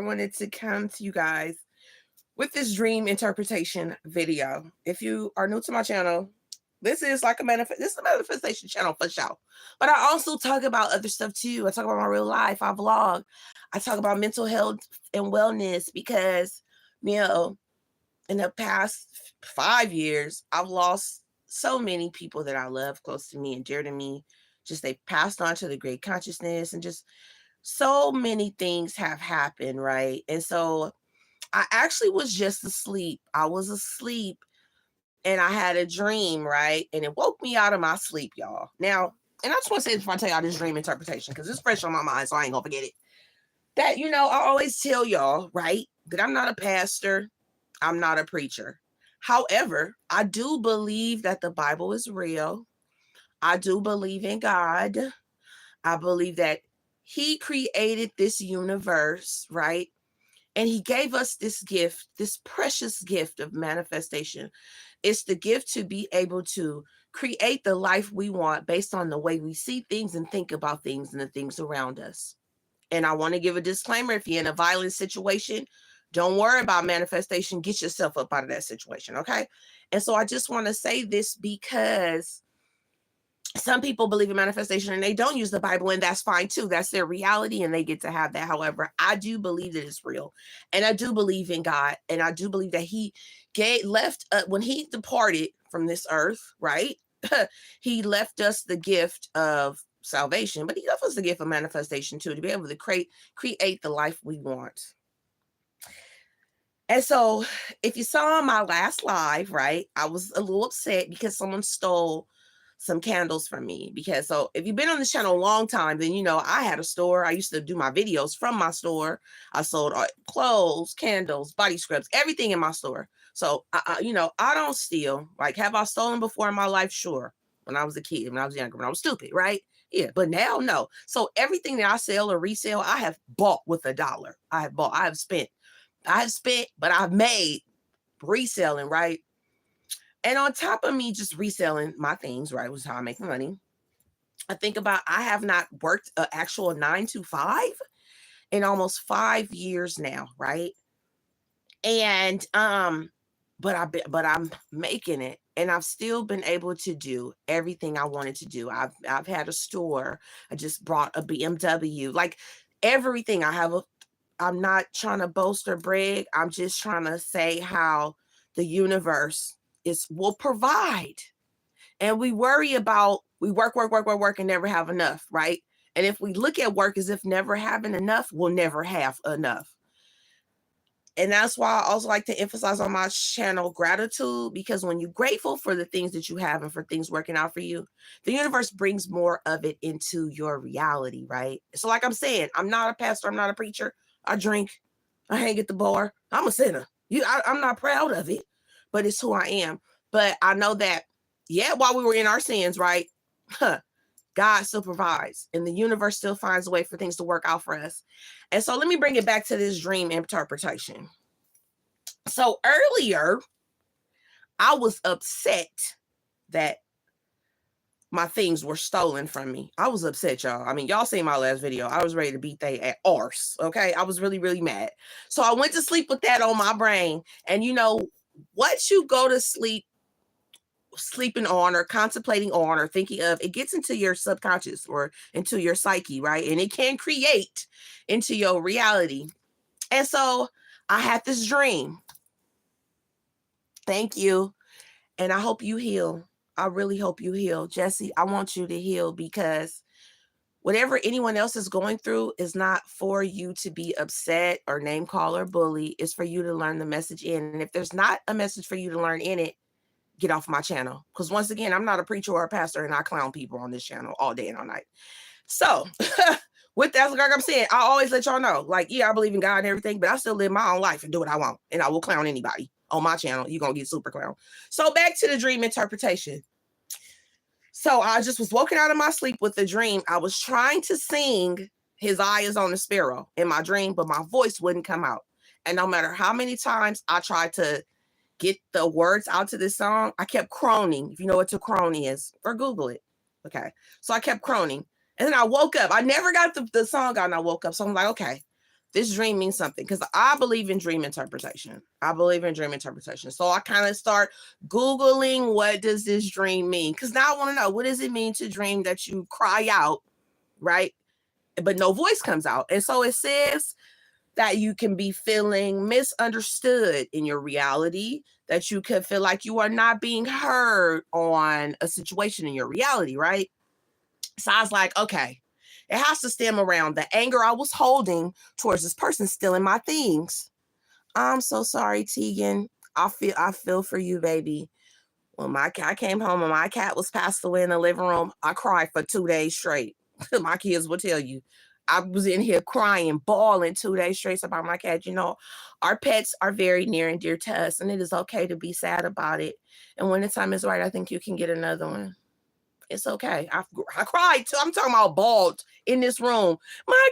wanted to come to you guys with this dream interpretation video. If you are new to my channel, this is like this is a manifestation channel for sure. But I also talk about other stuff too. I talk about my real life. I vlog. I talk about mental health and wellness because, you know, in the past 5 years, I've lost so many people that I love close to me and dear to me. Just they passed on to the great consciousness, and just so many things have happened, right? And so I actually was just asleep. I was asleep and I had a dream, right? And it woke me out of my sleep, y'all. Now, and I just want to say this before I tell y'all this dream interpretation, because it's fresh on my mind, so I ain't gonna forget it. That, I always tell y'all, right, that I'm not a pastor, I'm not a preacher. However, I do believe that the Bible is real. I do believe in God. I believe that He created this universe, right? And He gave us this gift, this precious gift of manifestation. It's the gift to be able to create the life we want based on the way we see things and think about things and the things around us. And I want to give a disclaimer: if you're in a violent situation, don't worry about manifestation. Get yourself up out of that situation, okay? And so I just want to say this because some people believe in manifestation and they don't use the Bible, and that's fine too. That's their reality and they get to have that. However, I do believe that it's real, and I do believe in God, and I do believe that He left when He departed from this earth, right? He left us the gift of salvation, but He left us the gift of manifestation too, to be able to create the life we want. And so if you saw my last live, right, I was a little upset because someone stole some candles from me. Because so if you've been on this channel a long time, then I had a store. I used to do my videos from my store. I sold clothes, candles, body scrubs, everything in my store. So I don't steal. Like, have I stolen before in my life? Sure. When I was a kid, when I was younger, when I was stupid, right? Yeah, but now no. So everything that I sell or resell, I have bought with $1. I have spent, but I've made reselling, right? And on top of me just reselling my things, right, was how I make money. I think about, I have not worked an actual 9 to 5 in almost 5 years now, right? And but I'm making it, and I've still been able to do everything I wanted to do. I've had a store. I just brought a BMW, like everything. I'm not trying to boast or brag. I'm just trying to say how the universe will provide. And we worry about, we work, and never have enough, right? And if we look at work as if never having enough, we'll never have enough. And that's why I also like to emphasize on my channel gratitude, because when you're grateful for the things that you have and for things working out for you, the universe brings more of it into your reality, right? So like I'm saying, I'm not a pastor, I'm not a preacher. I drink, I hang at the bar. I'm a sinner. I'm not proud of it, but it's who I am. But I know that, yeah, while we were in our sins, right? God still provides, and the universe still finds a way for things to work out for us. And so let me bring it back to this dream interpretation. So earlier, I was upset that my things were stolen from me. I was upset, y'all. I mean, y'all seen my last video. I was ready to beat they at arse, okay? I was really, really mad. So I went to sleep with that on my brain. And what you go to sleep sleeping on or contemplating on or thinking of, it gets into your subconscious or into your psyche, right? And it can create into your reality. And so I had this dream. Thank you. And I hope you heal. I really hope you heal. Jesse, I want you to heal, because whatever anyone else is going through is not for you to be upset or name call or bully. It's for you to learn the message in. And if there's not a message for you to learn in it, get off my channel. Because once again, I'm not a preacher or a pastor, and I clown people on this channel all day and all night. So with that, like I'm saying, I always let y'all know, like, yeah, I believe in God and everything, but I still live my own life and do what I want. And I will clown anybody on my channel. You're going to get super clown. So back to the dream interpretation. So I just was woken out of my sleep with the dream. I was trying to sing "His Eye is on the Sparrow" in my dream, but my voice wouldn't come out. And no matter how many times I tried to get the words out to this song, I kept croning. If you know what to crone is, or Google it. Okay. So I kept croning. And then I woke up. I never got the song out, and I woke up. So I'm like, okay, this dream means something because I believe in dream interpretation. I believe in dream interpretation. So I kind of start Googling what does this dream mean? Because now I want to know, what does it mean to dream that you cry out, right? But no voice comes out. And so it says that you can be feeling misunderstood in your reality, that you could feel like you are not being heard on a situation in your reality, right? So I was like, okay, it has to stem around the anger I was holding towards this person stealing my things. I'm so sorry, Tegan. I feel for you, baby. When my cat came home and my cat was passed away in the living room, I cried for 2 days straight. My kids will tell you. I was in here crying, bawling 2 days straight about my cat. You know, our pets are very near and dear to us, and it is okay to be sad about it. And when the time is right, I think you can get another one. It's okay. I cried too. I'm talking about bawled in this room. My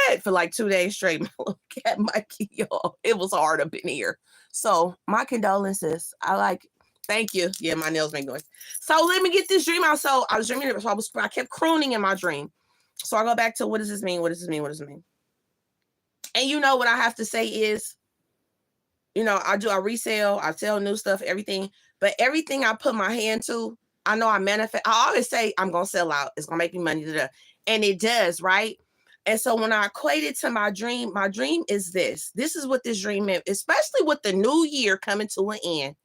cat for like 2 days straight. My little cat Mikey, y'all. It was hard up in here. So my condolences. Thank you. Yeah, my nails make noise. So let me get this dream out. So I was dreaming. So I kept crooning in my dream. So I go back to, what does this mean? What does this mean? What does it mean? And you know what I have to say is, you know, I resell, I sell new stuff, everything. But everything I put my hand to, I know I manifest. I always say I'm going to sell out. It's going to make me money. And it does, right? And so when I equate it to my dream is this. This is what this dream meant, especially with the new year coming to an end.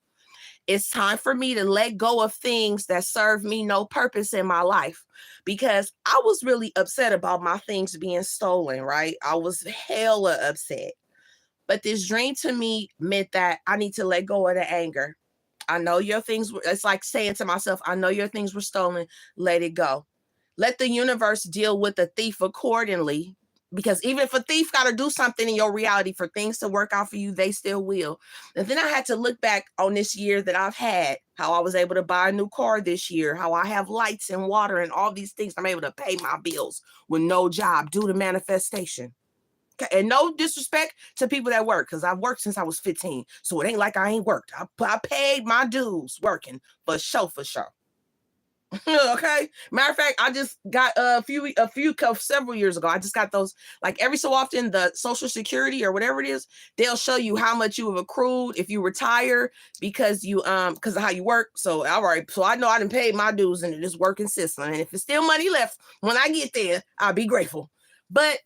It's time for me to let go of things that serve me no purpose in my life, because I was really upset about my things being stolen, right? I was hella upset. But this dream to me meant that I need to let go of the anger. I know your things, it's like saying to myself, I know your things were stolen, let it go. Let the universe deal with the thief accordingly, because even if a thief got to do something in your reality for things to work out for you, they still will. And then I had to look back on this year that I've had, how I was able to buy a new car this year, how I have lights and water and all these things. I'm able to pay my bills with no job due to manifestation. Okay. And no disrespect to people that work, because I've worked since I was 15. So it ain't like I ain't worked. I paid my dues working for sure, for sure. Okay. Matter of fact, I just got several years ago. I just got those, like every so often, the Social Security or whatever it is, they'll show you how much you have accrued if you retire because because of how you work. So all right, so I know I didn't pay my dues into this working system, and if it's still money left when I get there, I'll be grateful. But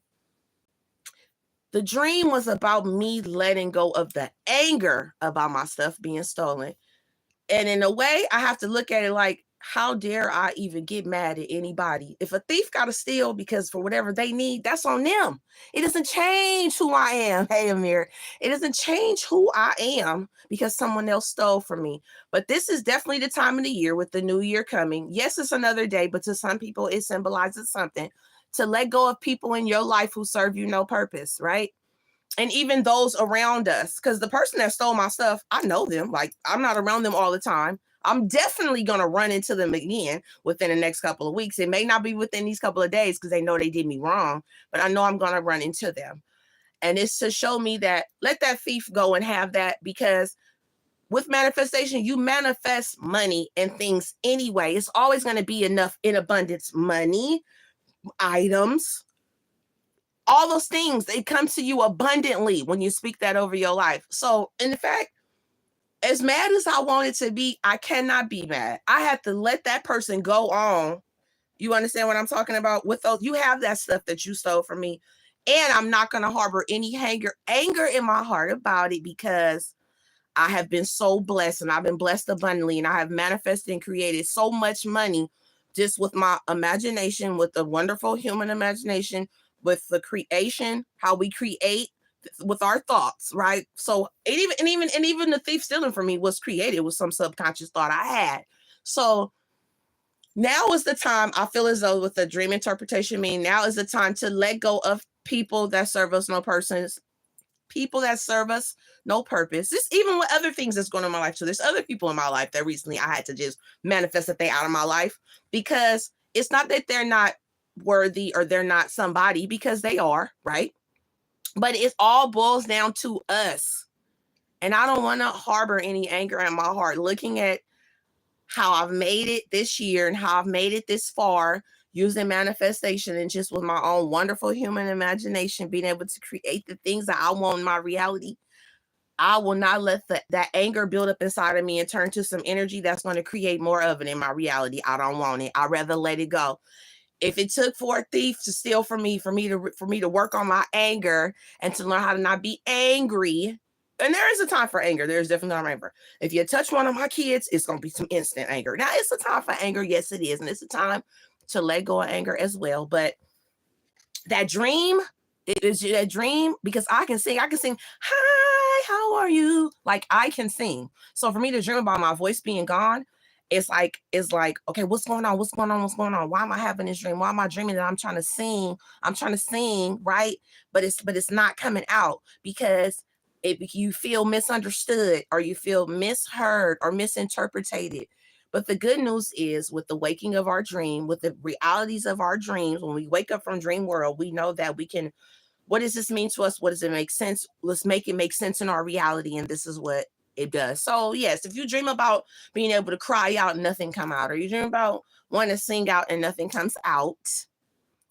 the dream was about me letting go of the anger about my stuff being stolen. And in a way, I have to look at it like, how dare I even get mad at anybody? If a thief got to steal because for whatever they need, that's on them. It doesn't change who I am. Hey, Amir, it doesn't change who I am because someone else stole from me. But this is definitely the time of the year with the new year coming. Yes, it's another day, but to some people, it symbolizes something. To let go of people in your life who serve you no purpose, right? And even those around us, because the person that stole my stuff, I know them. Like, I'm not around them all the time. I'm definitely going to run into them again within the next couple of weeks. It may not be within these couple of days because they know they did me wrong, but I know I'm going to run into them. And it's to show me that let that thief go and have that, because with manifestation, you manifest money and things anyway. It's always going to be enough in abundance, money, items, all those things, they come to you abundantly when you speak that over your life. So in fact, as mad as I wanted to be, I cannot be mad. I have to let that person go on. You understand what I'm talking about? With those, you have that stuff that you stole from me, and I'm not going to harbor any anger in my heart about it, because I have been so blessed, and I've been blessed abundantly, and I have manifested and created so much money just with my imagination, with the wonderful human imagination, with the creation, how we create with our thoughts, right? So even the thief stealing from me was created with some subconscious thought I had. So now is the time, I feel as though with the dream interpretation mean, now is the time to let go of people that serve us no purpose. People that serve us no purpose. This even with other things that's going on in my life. So there's other people in my life that recently I had to just manifest that they out of my life, because it's not that they're not worthy or they're not somebody, because they are, right? But it all boils down to us. And I don't want to harbor any anger in my heart looking at how I've made it this year and how I've made it this far, using manifestation and just with my own wonderful human imagination, being able to create the things that I want in my reality, I will not let that anger build up inside of me and turn to some energy that's going to create more of it in my reality. I don't want it. I'd rather let it go. If it took for a thief to steal from me, for me to work on my anger and to learn how to not be angry, and there is a time for anger. There's definitely a time for anger. If you touch one of my kids, it's going to be some instant anger. Now, it's a time for anger. Yes, it is. And it's a time to let go of anger as well. But that dream, it is that dream, because I can sing. Hi, how are you? Like, I can sing. So for me to dream about my voice being gone, it's like, okay, what's going on? What's going on? What's going on? Why am I having this dream? Why am I dreaming that I'm trying to sing? I'm trying to sing, right? But it's not coming out because you feel misunderstood, or you feel misheard or misinterpreted. But the good news is, with the waking of our dream, with the realities of our dreams, when we wake up from dream world, we know that we can, what does this mean to us? What does it make sense? Let's make it make sense in our reality. And this is what it does. So yes, if you dream about being able to cry out and nothing come out, or you dream about wanting to sing out and nothing comes out,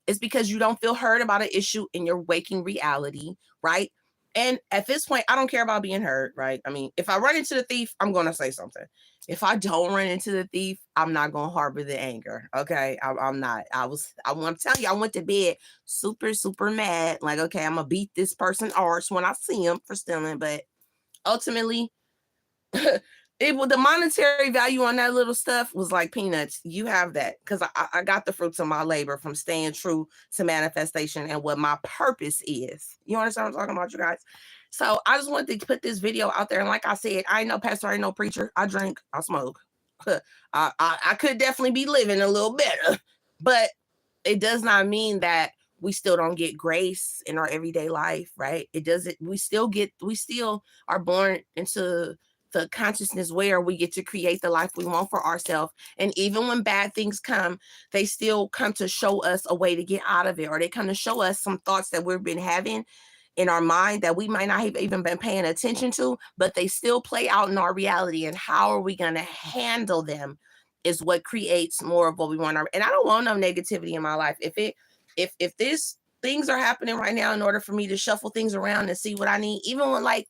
it's because you don't feel heard about an issue in your waking reality, right? And at this point, I don't care about being heard, right? I mean, if I run into the thief, I'm going to say something. If I don't run into the thief, I'm not going to harbor the anger. Okay. I'm not. I'm telling you, I went to bed super, super mad. Like, okay, I'm going to beat this person arse when I see him for stealing. But ultimately, the monetary value on that little stuff was like peanuts. You have that because I got the fruits of my labor from staying true to manifestation and what my purpose is. You understand what I'm talking about, you guys? So I just wanted to put this video out there. And like I said, I ain't no pastor, I ain't no preacher. I drink, I smoke. I could definitely be living a little better, but it does not mean that we still don't get grace in our everyday life, right? It doesn't, we still are born into the consciousness where we get to create the life we want for ourselves. And even when bad things come, they still come to show us a way to get out of it, or they come to show us some thoughts that we've been having in our mind that we might not have even been paying attention to, but they still play out in our reality. And how are we going to handle them is what creates more of what we want. And I don't want no negativity in my life. If this things are happening right now, in order for me to shuffle things around and see what I need, even when, like,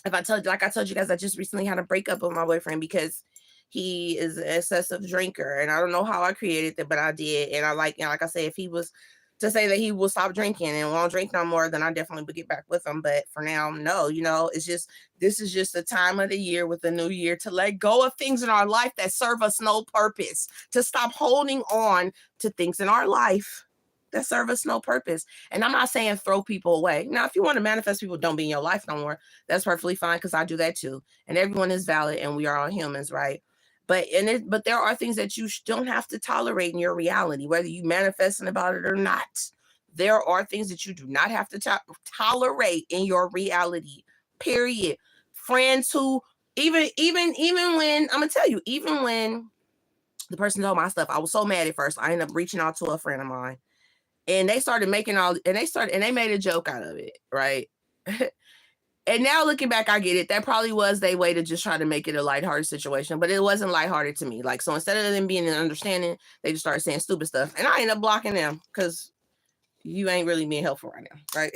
if I told you, like I told you guys, I just recently had a breakup with my boyfriend because he is an excessive drinker, and I don't know how I created that, but I did. And like I said, if he was to say that he will stop drinking and won't drink no more, then I definitely would get back with him. But for now, no, it's just, this is just the time of the year with the new year to let go of things in our life that serve us no purpose, to stop holding on to things in our life that serve us no purpose. And I'm not saying throw people away. Now, if you want to manifest people don't be in your life no more, that's perfectly fine, because I do that too. And everyone is valid and we are all humans, right? But there are things that you don't have to tolerate in your reality, whether you manifesting about it or not. There are things that you do not have to tolerate in your reality. Period. Friends who even when I'm gonna tell you, even when the person told my stuff, I was so mad at first. I ended up reaching out to a friend of mine, and they started making they made a joke out of it, right? And now looking back, I get it. That probably was their way to just try to make it a lighthearted situation, but it wasn't lighthearted to me. Like, so instead of them being an understanding, they just started saying stupid stuff. And I ended up blocking them because you ain't really being helpful right now, right?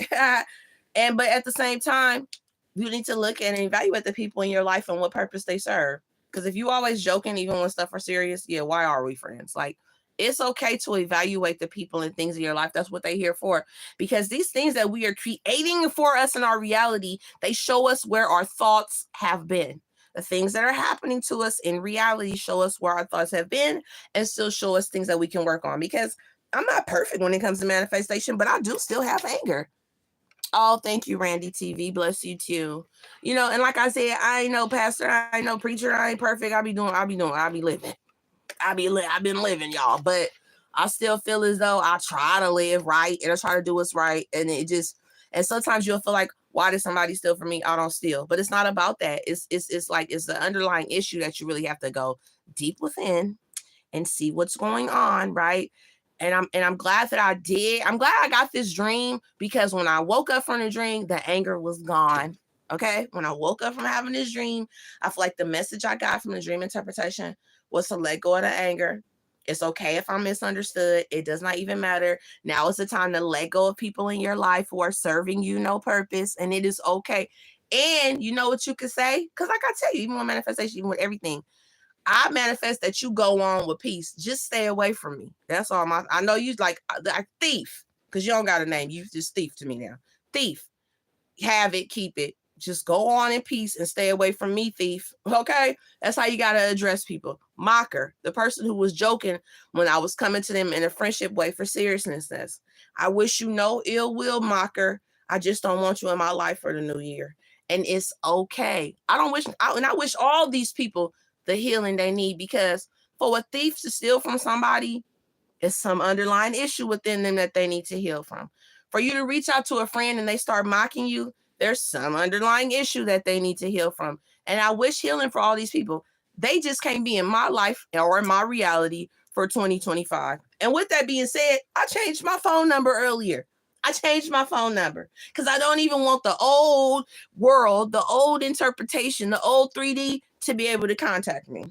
But at the same time, you need to look at and evaluate the people in your life and what purpose they serve. Because if you always joking, even when stuff are serious, yeah, why are we friends? Like, it's okay to evaluate the people and things in your life. That's what they're here for. Because these things that we are creating for us in our reality, they show us where our thoughts have been. The things that are happening to us in reality show us where our thoughts have been, and still show us things that we can work on. Because I'm not perfect when it comes to manifestation, but I do still have anger. Oh, thank you, Randy TV. Bless you too. And like I said, I ain't no pastor, I ain't no preacher, I ain't perfect. I be living. I've been living, y'all, but I still feel as though I try to live right and I try to do what's right. And sometimes you'll feel like, why did somebody steal from me? I don't steal. But it's not about that. It's the underlying issue that you really have to go deep within and see what's going on, right? And I'm glad that I did. I'm glad I got this dream, because when I woke up from the dream, the anger was gone. Okay. When I woke up from having this dream, I feel like the message I got from the dream interpretation was to let go of the anger, It's okay if I'm misunderstood. It does not even matter. Now is the time to let go of people in your life who are serving you no purpose, and it is okay. And you know what you could say? Because, like I tell you, even with manifestation, even with everything, I manifest that you go on with peace. Just stay away from me. That's all. I know you like thief, because you don't got a name. You just thief to me now. Thief. Have it, keep it. Just go on in peace and stay away from me, thief. Okay? That's how you got to address people. Mocker, the person who was joking when I was coming to them in a friendship way for seriousness. I wish you no ill will, mocker. I just don't want you in my life for the new year. And it's okay. I wish all these people the healing they need, because for a thief to steal from somebody, it's some underlying issue within them that they need to heal from. For you to reach out to a friend and they start mocking you, there's some underlying issue that they need to heal from. And I wish healing for all these people. They just can't be in my life or in my reality for 2025. And with that being said, I changed my phone number earlier. I changed my phone number because I don't even want the old world, the old interpretation, the old 3D to be able to contact me.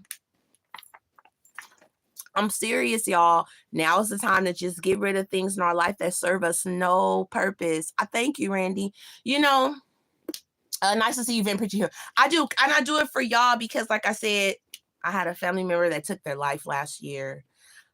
I'm serious, y'all. Now is the time to just get rid of things in our life that serve us no purpose. I thank you, Randy. You know, nice to see you, Vin Preacher here. I do it for y'all because, like I said, I had a family member that took their life last year.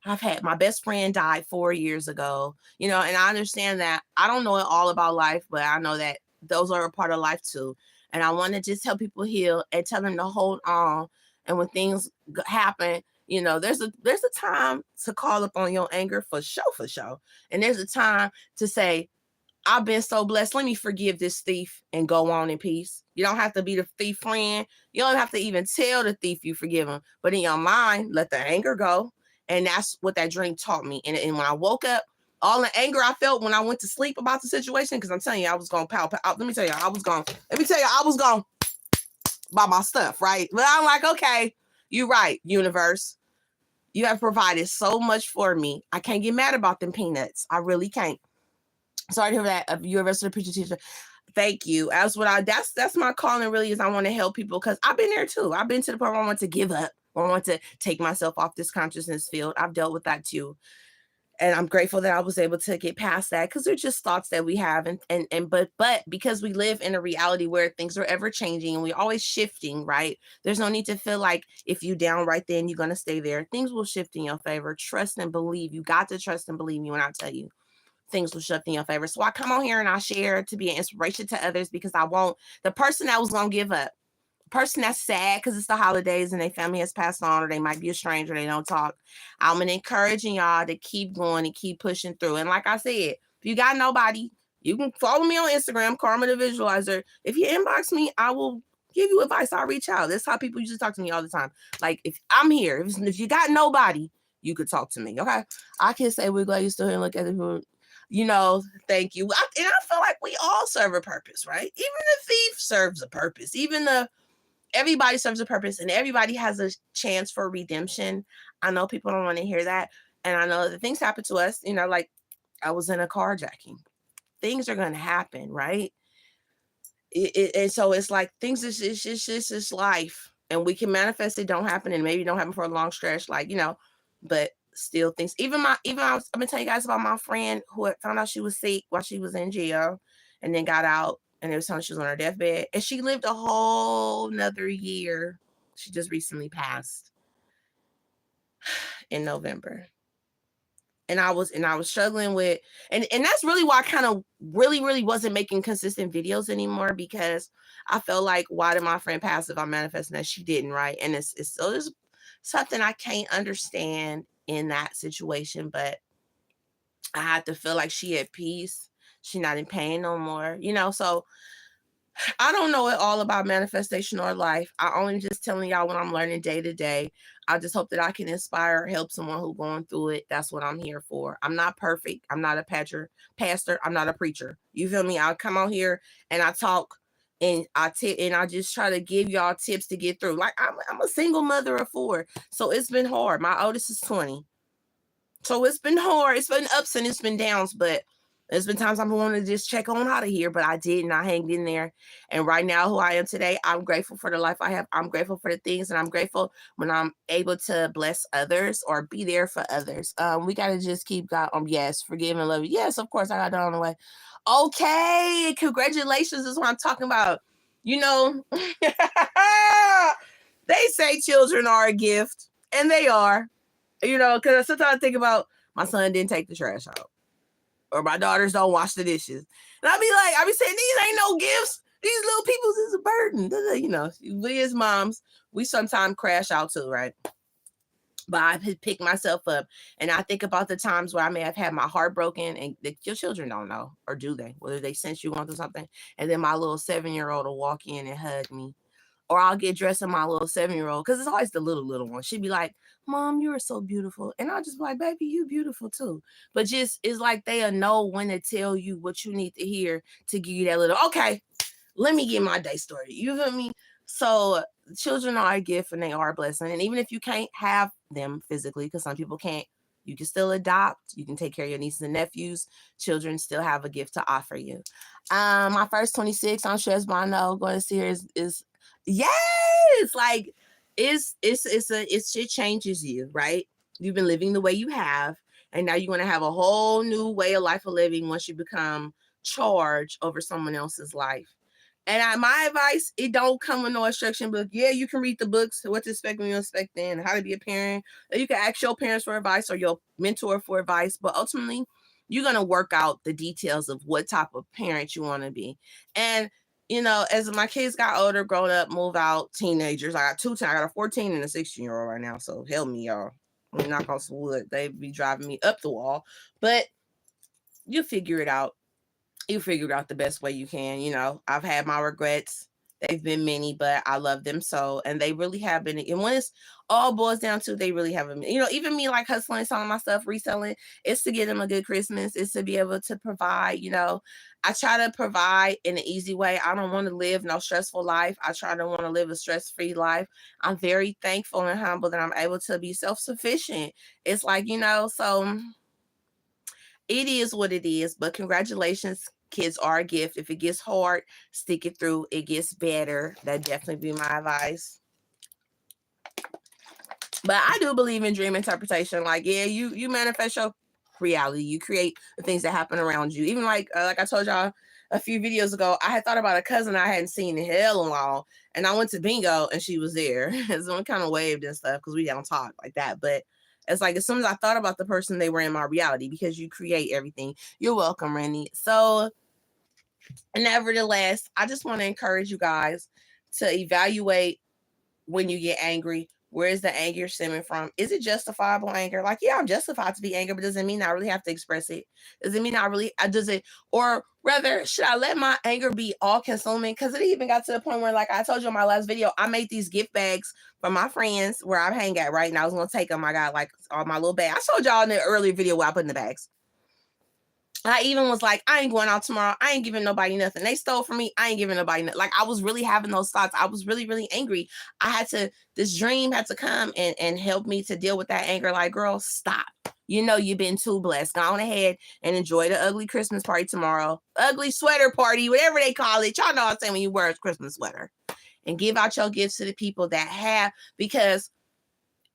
I've had my best friend died 4 years ago, you know, and I understand that I don't know it all about life, but I know that those are a part of life too. And I want to just help people heal and tell them to hold on. And when things happen, you know, there's a time to call upon your anger for sure. And there's a time to say, I've been so blessed. Let me forgive this thief and go on in peace. You don't have to be the thief friend. You don't have to even tell the thief you forgive him. But in your mind, let the anger go. And that's what that dream taught me. And when I woke up, all the anger I felt when I went to sleep about the situation, because I'm telling you, I was going to let me tell you, I was going by my stuff, right? But I'm like, okay, you're right, universe. You have provided so much for me. I can't get mad about them peanuts. I really can't. Sorry to hear that. You're a resident preacher teacher. Thank you. That's my calling really is. I want to help people because I've been there too. I've been to the point where I want to give up, or I want to take myself off this consciousness field. I've dealt with that too. And I'm grateful that I was able to get past that, because they're just thoughts that we have. But because we live in a reality where things are ever changing and we're always shifting, right? There's no need to feel like if you down right then, you're going to stay there. Things will shift in your favor. Trust and believe. You got to trust and believe me when I tell you things will shift in your favor. So I come on here and I share to be an inspiration to others, because I want the person that was going to give up, person that's sad because it's the holidays and their family has passed on, or they might be a stranger, they don't talk. I'm encouraging y'all to keep going and keep pushing through. And like I said, if you got nobody, you can follow me on Instagram, Karma the Visualizer. If you inbox me, I will give you advice. I'll reach out. That's how people used to talk to me all the time. Like, if I'm here, if you got nobody, you could talk to me. Okay. I can say we're glad you're still here and look at it. You know, thank you. And I feel like we all serve a purpose, right? Even the thief serves a purpose. Everybody serves a purpose, and everybody has a chance for redemption. I know people don't want to hear that. And I know that things happen to us, you know, like I was in a carjacking. Things are going to happen, right? And so it's like things is just life, and we can manifest it don't happen, and maybe don't happen for a long stretch, like, you know, but still things. I've been telling you guys about my friend who had found out she was sick while she was in jail, and then got out, and it was telling she was on her deathbed, and she lived a whole nother year. She just recently passed in November. And I was struggling with, and that's really why I kind of really wasn't making consistent videos anymore, because I felt like, why did my friend pass if I'm manifesting that she didn't, right? And it's so there's something I can't understand in that situation, but I had to feel like she at peace. She's not in pain no more, you know. So I don't know it all about manifestation or life. I only just telling y'all what I'm learning day to day. I just hope that I can inspire or help someone who's going through it. That's what I'm here for. I'm not perfect. I'm not a pastor. I'm not a preacher. You feel me? I come out here and I talk and I just try to give y'all tips to get through. Like, I'm a single mother of 4, so it's been hard. My oldest is 20, so it's been hard. It's been ups and it's been downs, but There's been times I'm wanting to just check on out of here, but I didn't. I hanged in there. And right now, who I am today, I'm grateful for the life I have. I'm grateful for the things, and I'm grateful when I'm able to bless others or be there for others. We gotta just keep God. Yes, forgive and love you. Yes, of course, I got that on the way. Okay, congratulations is what I'm talking about. You know, they say children are a gift, and they are. You know, because sometimes I think about my son didn't take the trash out, or my daughters don't wash the dishes. And I be saying, these ain't no gifts. These little people's is a burden. You know, we as moms, we sometimes crash out too, right? But I pick myself up and I think about the times where I may have had my heart broken, and your children don't know, or do they? Whether they sense you going through something. And then my little 7-year-old will walk in and hug me, or I'll get dressed in my little 7-year-old, because it's always the little one. She'd be like, Mom, you are so beautiful. And I'll just be like, baby, you beautiful too. But just, it's like they'll know when to tell you what you need to hear to give you that little, okay, let me get my day started. You feel me? So children are a gift and they are a blessing. And even if you can't have them physically, because some people can't, you can still adopt. You can take care of your nieces and nephews. Children still have a gift to offer you. My first 26, I'm sure as Bono going to see her is yes, like it changes you, right? You've been living the way you have, and now you're going to have a whole new way of life of living once you become charged over someone else's life. And my advice, it don't come with no instruction book. Yeah, you can read the books, what to expect when you expect then, how to be a parent. You can ask your parents for advice or your mentor for advice, but ultimately, you're gonna work out the details of what type of parent you want to be. And you know, as my kids got older, grown up, move out, teenagers. I got a 14 and a 16-year-old right now. So help me, y'all. I'm knock on some wood. They be driving me up the wall, but you figure it out. You figure it out the best way you can. You know, I've had my regrets. They've been many, but I love them so, and they really have been. And when it's all boils down to, they really haven't. You know, even me like hustling, selling my stuff, reselling, it's to get them a good Christmas. It's to be able to provide. You know, I try to provide in an easy way. I don't want to live no stressful life. I try to want to live a stress-free life. I'm very thankful and humble that I'm able to be self-sufficient. It's like, you know, so it is what it is, but congratulations. Kids are a gift. If it gets hard, stick it through. It gets better. That'd definitely be my advice. But I do believe in dream interpretation. Like, yeah, you manifest your reality. You create the things that happen around you. Even like I told y'all a few videos ago, I had thought about a cousin I hadn't seen in hell in a while, and I went to bingo and she was there. So I kind of waved and stuff because we don't talk like that. But it's like as soon as I thought about the person, they were in my reality because you create everything. You're welcome, Randy. So nevertheless, I just want to encourage you guys to evaluate when you get angry. Where is the anger stemming from? Is it justifiable anger? Like, yeah, I'm justified to be angry, but doesn't mean I really have to express it. Does it mean I really, does it, or rather, should I let my anger be all consuming? Because it even got to the point where, like I told you in my last video, I made these gift bags for my friends where I hang at, right? And I was going to take them. I got like all my little bags. I showed y'all in the earlier video where I put in the bags. I even was like, I ain't going out tomorrow. I ain't giving nobody nothing. They stole from me. I ain't giving nobody nothing. Like, I was really having those thoughts. I was really, really angry. This dream had to come and help me to deal with that anger. Like, girl, stop. You know, you've been too blessed. Go on ahead and enjoy the ugly Christmas party tomorrow. Ugly sweater party, whatever they call it. Y'all know what I'm saying when you wear a Christmas sweater. And give out your gifts to the people that have, because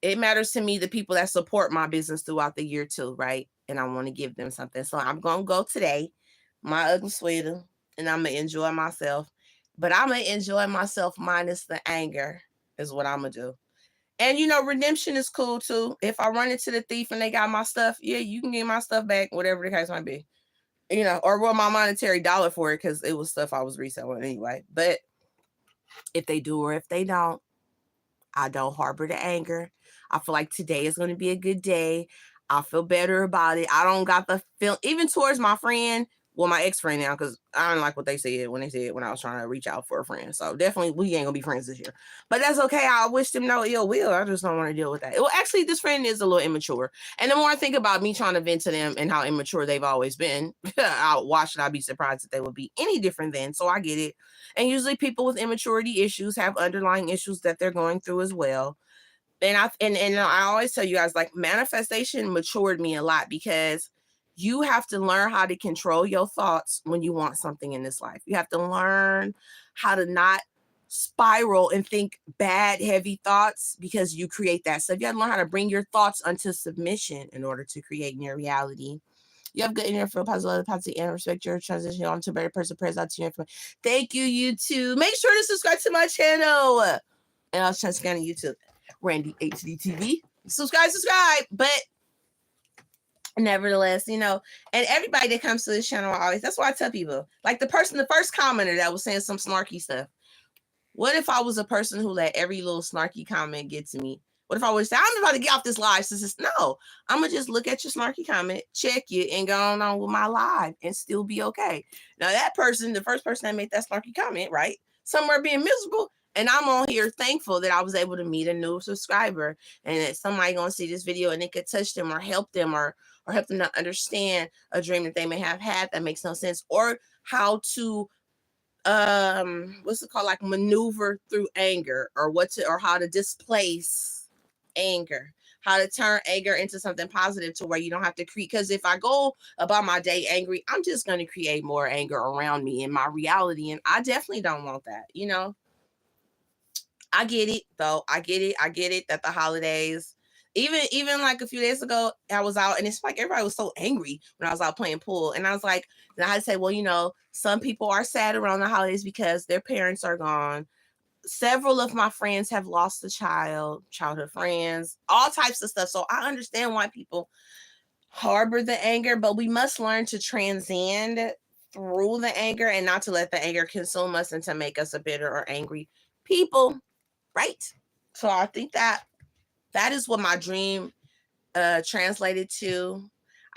it matters to me, the people that support my business throughout the year too, right? And I want to give them something. So I'm going to go today, my ugly sweater, and I'm going to enjoy myself. But I'm going to enjoy myself minus the anger is what I'm going to do. And, you know, redemption is cool too. If I run into the thief and they got my stuff, yeah, you can get my stuff back, whatever the case might be. You know, or roll my monetary dollar for it because it was stuff I was reselling anyway. But if they do or if they don't, I don't harbor the anger. I feel like today is going to be a good day. I feel better about it. I don't got the feel, even towards my friend, well, my ex-friend now, because I don't like what they said when I was trying to reach out for a friend. So definitely we ain't gonna be friends this year. But that's okay. I wish them no ill will. I just don't want to deal with that. Well, actually, this friend is a little immature. And the more I think about me trying to vent to them and how immature they've always been, why should I be surprised that they would be any different then? So I get it. And usually people with immaturity issues have underlying issues that they're going through as well. And I always tell you guys, like, manifestation matured me a lot because You have to learn how to control your thoughts when you want something in this life. You have to learn how to not spiral and think bad, heavy thoughts, because you create that. So you have to learn how to bring your thoughts unto submission in order to create your reality. You have good inner feel positive, and respect your transition on to a better person. Prayers out to you. Thank you, YouTube. Make sure to subscribe to my channel. And I'll check on YouTube. Randy HD TV. Subscribe. But nevertheless, you know, and everybody that comes to this channel always, that's why I tell people, like the first commenter that was saying some snarky stuff. What if I was a person who let every little snarky comment get to me? What if I would say, I'm about to get off this live? So just, no, I'm going to just look at your snarky comment, check you, and go on with my live and still be okay. Now, that person, the first person that made that snarky comment, right? Somewhere being miserable. And I'm on here thankful that I was able to meet a new subscriber and that somebody going to see this video and it could touch them or help them or help them to understand a dream that they may have had that makes no sense, or how to what's it called, like maneuver through anger, or how to displace anger, how to turn anger into something positive to where you don't have to create. Because if I go about my day angry, I'm just going to create more anger around me in my reality, and I definitely don't want that. You know, I get it though. I get it that the holidays, even like a few days ago, I was out and it's like everybody was so angry when I was out playing pool. And I was like, and I say, well, you know, some people are sad around the holidays because their parents are gone. Several of my friends have lost a childhood friends, all types of stuff. So I understand why people harbor the anger, but we must learn to transcend through the anger and not to let the anger consume us and to make us a bitter or angry people. Right. So I think that is what my dream translated to.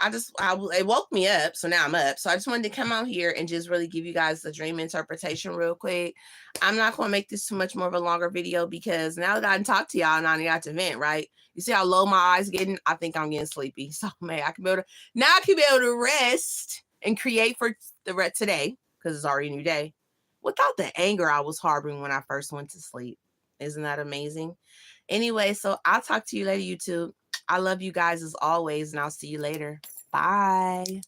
It woke me up, so now I'm up. So I just wanted to come out here and just really give you guys the dream interpretation real quick. I'm not going to make this too much more of a longer video because now that I can talk to y'all, now I got to vent, right? You see how low my eyes getting? I think I'm getting sleepy. So man, I can be able to rest and create for the rest today because it's already a new day without the anger I was harboring when I first went to sleep. Isn't that amazing? Anyway, so I'll talk to you later, YouTube. I love you guys as always, and I'll see you later. Bye.